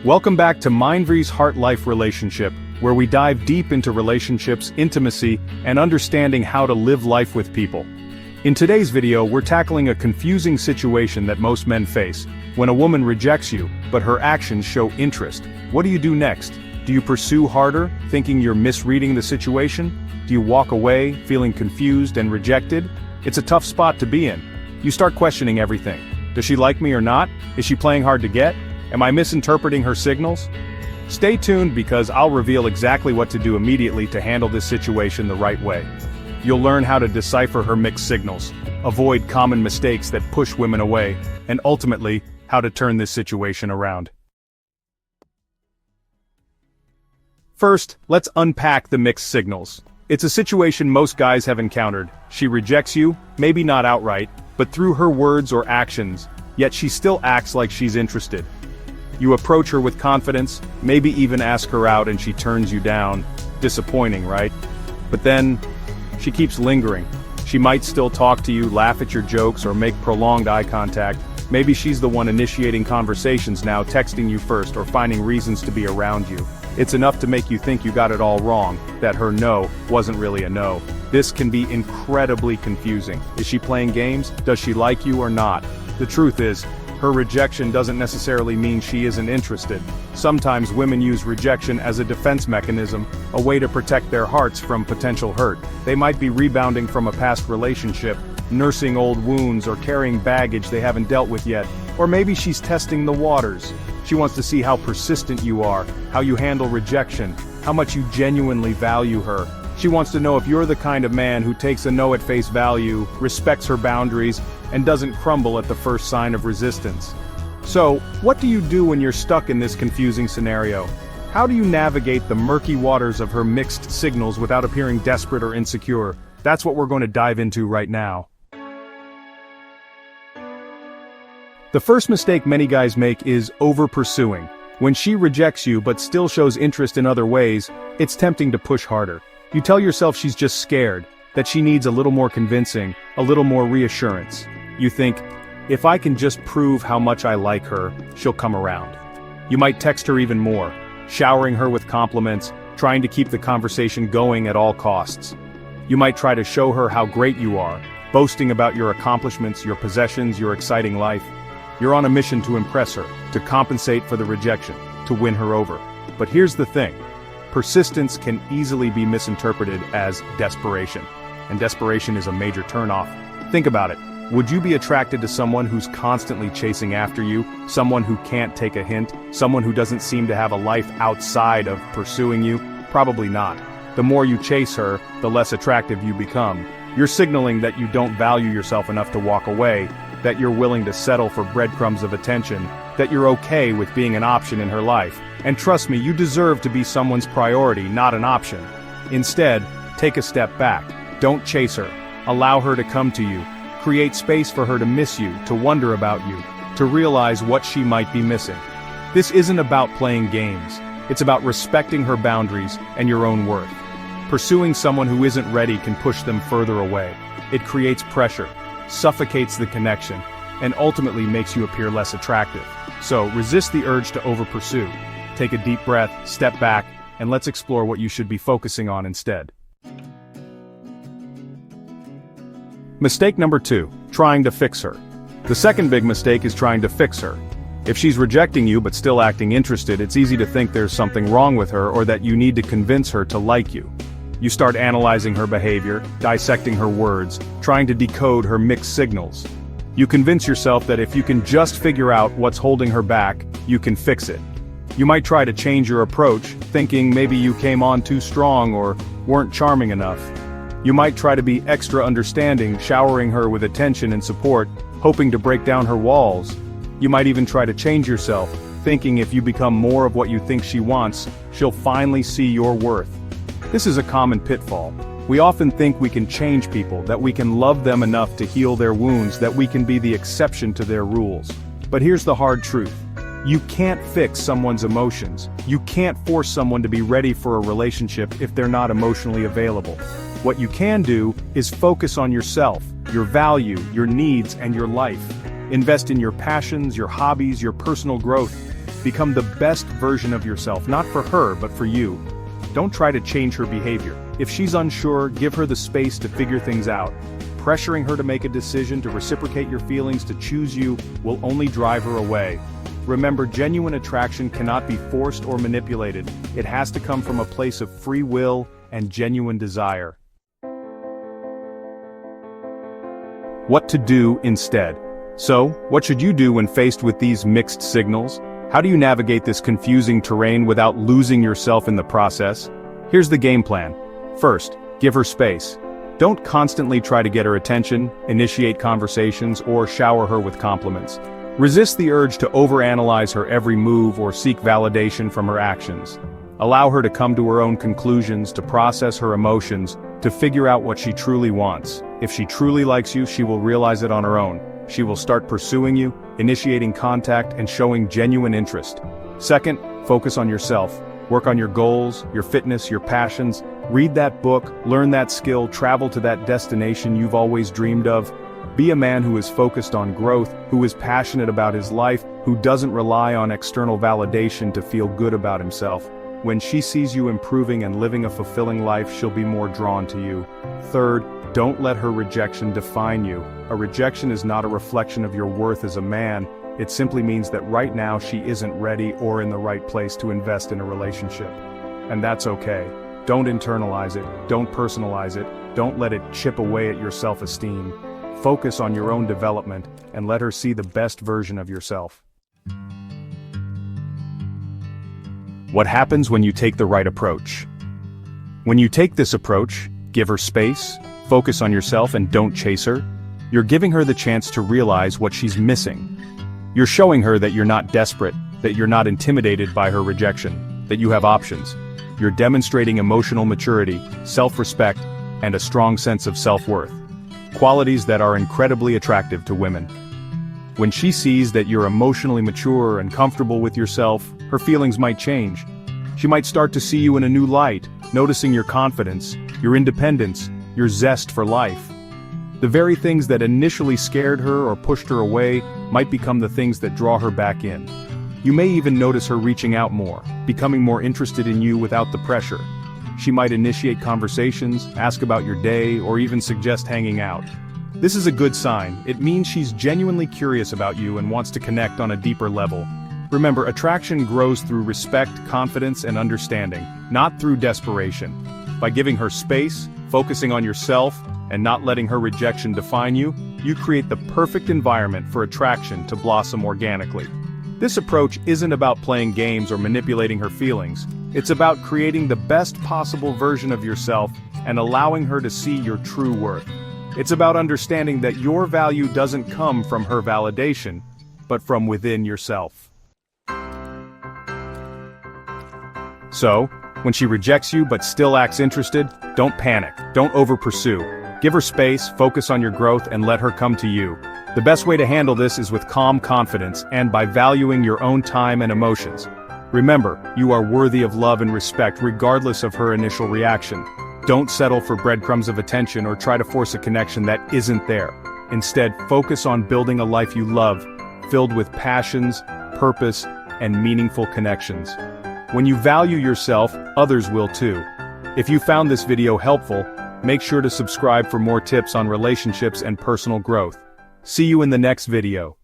Welcome back to Mindvree's Heart-Life Relationship, where we dive deep into relationships, intimacy, and understanding how to live life with people. In today's video, we're tackling a confusing situation that most men face. When a woman rejects you, but her actions show interest, what do you do next? Do you pursue harder, thinking you're misreading the situation? Do you walk away, feeling confused and rejected? It's a tough spot to be in. You start questioning everything. Does she like me or not? Is she playing hard to get? Am I misinterpreting her signals? Stay tuned because I'll reveal exactly what to do immediately to handle this situation the right way. You'll learn how to decipher her mixed signals, avoid common mistakes that push women away, and ultimately, how to turn this situation around. First, let's unpack the mixed signals. It's a situation most guys have encountered. She rejects you, maybe not outright, but through her words or actions, yet she still acts like she's interested. You approach her with confidence, maybe even ask her out and she turns you down. Disappointing, right? But then, she keeps lingering. She might still talk to you, laugh at your jokes, or make prolonged eye contact. Maybe she's the one initiating conversations now, texting you first or finding reasons to be around you. It's enough to make you think you got it all wrong, that her no wasn't really a no. This can be incredibly confusing. Is she playing games? Does she like you or not? The truth is, her rejection doesn't necessarily mean she isn't interested. Sometimes women use rejection as a defense mechanism, a way to protect their hearts from potential hurt. They might be rebounding from a past relationship, nursing old wounds, or carrying baggage they haven't dealt with yet. Or maybe she's testing the waters. She wants to see how persistent you are, how you handle rejection, how much you genuinely value her. She wants to know if you're the kind of man who takes a no at face value, respects her boundaries, and doesn't crumble at the first sign of resistance. So, what do you do when you're stuck in this confusing scenario? How do you navigate the murky waters of her mixed signals without appearing desperate or insecure? That's what we're going to dive into right now. The first mistake many guys make is over-pursuing. When she rejects you but still shows interest in other ways, it's tempting to push harder. You tell yourself she's just scared, that she needs a little more convincing, a little more reassurance. You think, if I can just prove how much I like her, she'll come around. You might text her even more, showering her with compliments, trying to keep the conversation going at all costs. You might try to show her how great you are, boasting about your accomplishments, your possessions, your exciting life. You're on a mission to impress her, to compensate for the rejection, to win her over. But here's the thing. Persistence can easily be misinterpreted as desperation. And desperation is a major turnoff. Think about it. Would you be attracted to someone who's constantly chasing after you? Someone who can't take a hint? Someone who doesn't seem to have a life outside of pursuing you? Probably not. The more you chase her, the less attractive you become. You're signaling that you don't value yourself enough to walk away, that you're willing to settle for breadcrumbs of attention, that you're okay with being an option in her life. And trust me, you deserve to be someone's priority, not an option. Instead, take a step back. Don't chase her. Allow her to come to you. Create space for her to miss you, to wonder about you, to realize what she might be missing. This isn't about playing games. It's about respecting her boundaries and your own worth. Pursuing someone who isn't ready can push them further away. It creates pressure, suffocates the connection, and ultimately makes you appear less attractive. So, resist the urge to over-pursue. Take a deep breath, step back, and let's explore what you should be focusing on instead. Mistake number 2, trying to fix her. The second big mistake is trying to fix her. If she's rejecting you but still acting interested, it's easy to think there's something wrong with her or that you need to convince her to like you. You start analyzing her behavior, dissecting her words, trying to decode her mixed signals. You convince yourself that if you can just figure out what's holding her back, you can fix it. You might try to change your approach, thinking maybe you came on too strong or weren't charming enough. You might try to be extra understanding, showering her with attention and support, hoping to break down her walls. You might even try to change yourself, thinking if you become more of what you think she wants, she'll finally see your worth. This is a common pitfall. We often think we can change people, that we can love them enough to heal their wounds, that we can be the exception to their rules. But here's the hard truth. You can't fix someone's emotions. You can't force someone to be ready for a relationship if they're not emotionally available. What you can do is focus on yourself, your value, your needs, and your life. Invest in your passions, your hobbies, your personal growth. Become the best version of yourself, not for her, but for you. Don't try to change her behavior. If she's unsure, give her the space to figure things out. Pressuring her to make a decision, to reciprocate your feelings, to choose you, will only drive her away. Remember, genuine attraction cannot be forced or manipulated. It has to come from a place of free will and genuine desire. What to do instead? So, what should you do when faced with these mixed signals? How do you navigate this confusing terrain without losing yourself in the process? Here's the game plan. First, give her space. Don't constantly try to get her attention, initiate conversations, or shower her with compliments. Resist the urge to overanalyze her every move or seek validation from her actions. Allow her to come to her own conclusions, to process her emotions, to figure out what she truly wants. If she truly likes you, she will realize it on her own. She will start pursuing you, initiating contact, and showing genuine interest. Second, focus on yourself. Work on your goals, your fitness, your passions. Read that book, learn that skill, travel to that destination you've always dreamed of. Be a man who is focused on growth, who is passionate about his life, who doesn't rely on external validation to feel good about himself. When she sees you improving and living a fulfilling life, she'll be more drawn to you. Third, don't let her rejection define you. A rejection is not a reflection of your worth as a man. It simply means that right now she isn't ready or in the right place to invest in a relationship. And that's okay. Don't internalize it, don't personalize it, don't let it chip away at your self-esteem. Focus on your own development and let her see the best version of yourself. What happens when you take the right approach? When you take this approach, give her space, focus on yourself, and don't chase her, you're giving her the chance to realize what she's missing. You're showing her that you're not desperate, that you're not intimidated by her rejection, that you have options. You're demonstrating emotional maturity, self-respect, and a strong sense of self-worth. Qualities that are incredibly attractive to women. When she sees that you're emotionally mature and comfortable with yourself, her feelings might change. She might start to see you in a new light, noticing your confidence, your independence, your zest for life. The very things that initially scared her or pushed her away might become the things that draw her back in. You may even notice her reaching out more, becoming more interested in you without the pressure. She might initiate conversations, ask about your day, or even suggest hanging out. This is a good sign. It means she's genuinely curious about you and wants to connect on a deeper level. Remember, attraction grows through respect, confidence, and understanding, not through desperation. By giving her space, focusing on yourself, and not letting her rejection define you, you create the perfect environment for attraction to blossom organically. This approach isn't about playing games or manipulating her feelings. It's about creating the best possible version of yourself and allowing her to see your true worth. It's about understanding that your value doesn't come from her validation, but from within yourself. So, when she rejects you but still acts interested, don't panic, don't over-pursue. Give her space, focus on your growth, and let her come to you. The best way to handle this is with calm confidence and by valuing your own time and emotions. Remember, you are worthy of love and respect regardless of her initial reaction. Don't settle for breadcrumbs of attention or try to force a connection that isn't there. Instead, focus on building a life you love, filled with passions, purpose, and meaningful connections. When you value yourself, others will too. If you found this video helpful, make sure to subscribe for more tips on relationships and personal growth. See you in the next video.